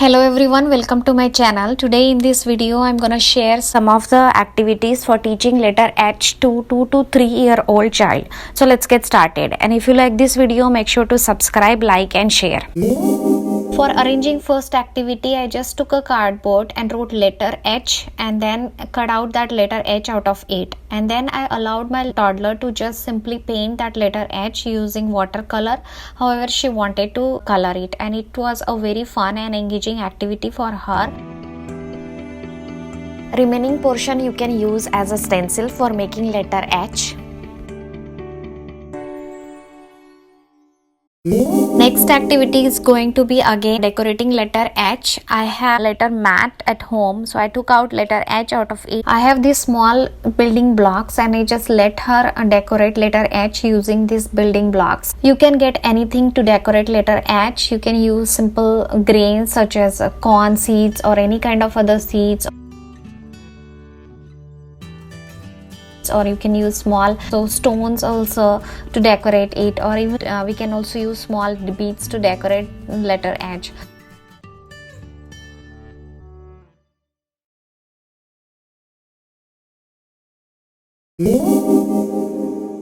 Hello everyone, welcome to my channel. Today in this video I'm gonna share some of the activities for teaching letter H to 2 to 3-year-old child. So let's get started, and if you like this video, make sure to subscribe, like and share. For arranging first activity, I just took a cardboard and wrote letter H and then cut out that letter H out of it, and then I allowed my toddler to just simply paint that letter H using watercolor however she wanted to color it, and it was a very fun and engaging activity for her. Remaining portion you can use as a stencil for making letter H. Next activity is going to be again decorating letter H. I have letter mat at home, so I took out letter H out of it. I have these small building blocks and I just let her decorate letter H using these building blocks. You can get anything to decorate letter H. You can use simple grains such as corn seeds or any kind of other seeds, or you can use small stones also to decorate it, or even we can also use small beads to decorate letter H.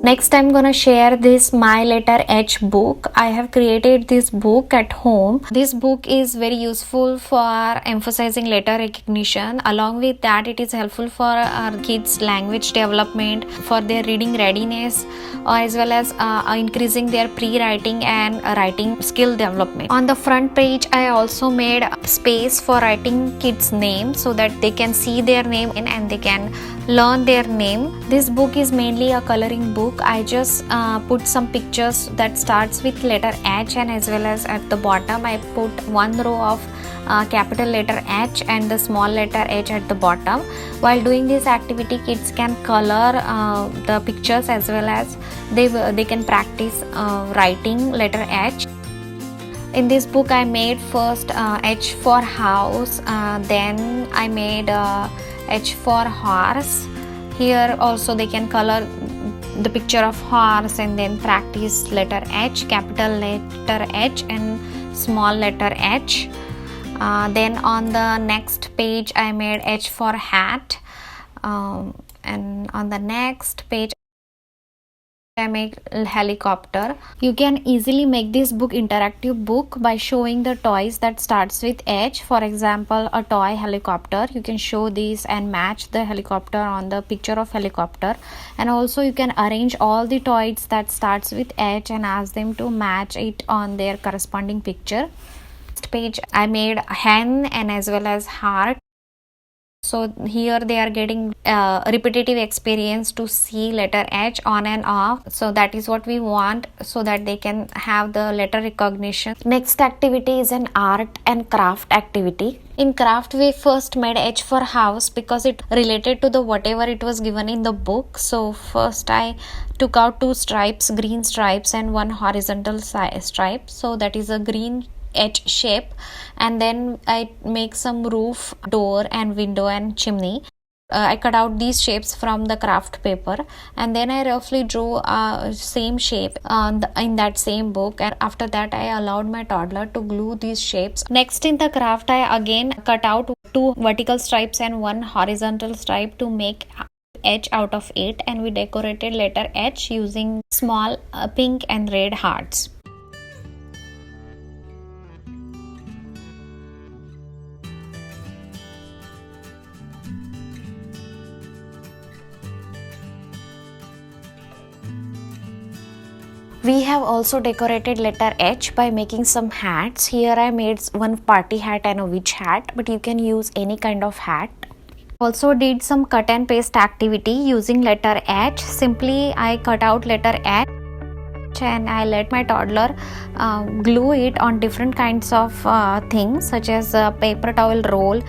Next I'm gonna share this my letter H book. I have created this book at home. This book is very useful for emphasizing letter recognition. Along with that, it is helpful for our kids' language development, for their reading readiness, or as well as increasing their pre-writing and writing skill development. On the front page, I also made space for writing kids' names so that they can see their name and they can learn their name. This book is mainly a coloring book. I just put some pictures that starts with letter H, and as well as at the bottom I put one row of capital letter H and the small letter H at the bottom. While doing this activity, kids can color the pictures as well as they can practice writing letter H. In this book I made first H for house, then I made H for horse. Here also they can color the picture of horse and then practice letter H, capital letter H and small letter H. Then on the next page I made H for hat, and on the next page I make helicopter. You can easily make this book interactive book by showing the toys that starts with H. For example, a toy helicopter. You can show this and match the helicopter on the picture of helicopter, and also you can arrange all the toys that starts with H and ask them to match it on their corresponding picture. Next page I made hen and as well as heart. So here they are getting repetitive experience to see letter H on and off. So that is what we want, so that they can have the letter recognition. Next activity is an art and craft activity. In craft, we first made H for house because it related to the whatever it was given in the book. So first I took out two stripes, green stripes and one horizontal stripe. So that is a green H shape, and then I make some roof, door and window and chimney. I cut out these shapes from the craft paper, and then I roughly drew same shape in that same book, and after that I allowed my toddler to glue these shapes. Next in the craft, I again cut out two vertical stripes and one horizontal stripe to make H out of it, and we decorated letter H using small pink and red hearts. We have also decorated letter H by making some hats. Here I made one party hat and a witch hat, but you can use any kind of hat. Also did some cut and paste activity using letter H. Simply I cut out letter H and I let my toddler glue it on different kinds of things such as a paper towel roll,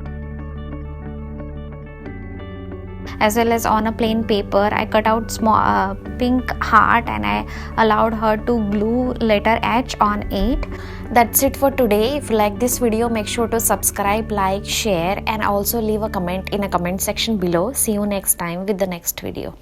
as well as on a plain paper. I cut out small pink heart and I allowed her to glue letter H on it. That's it for today. If you like this video, make sure to subscribe, like, share and also leave a comment in a comment section below. See you next time with the next video.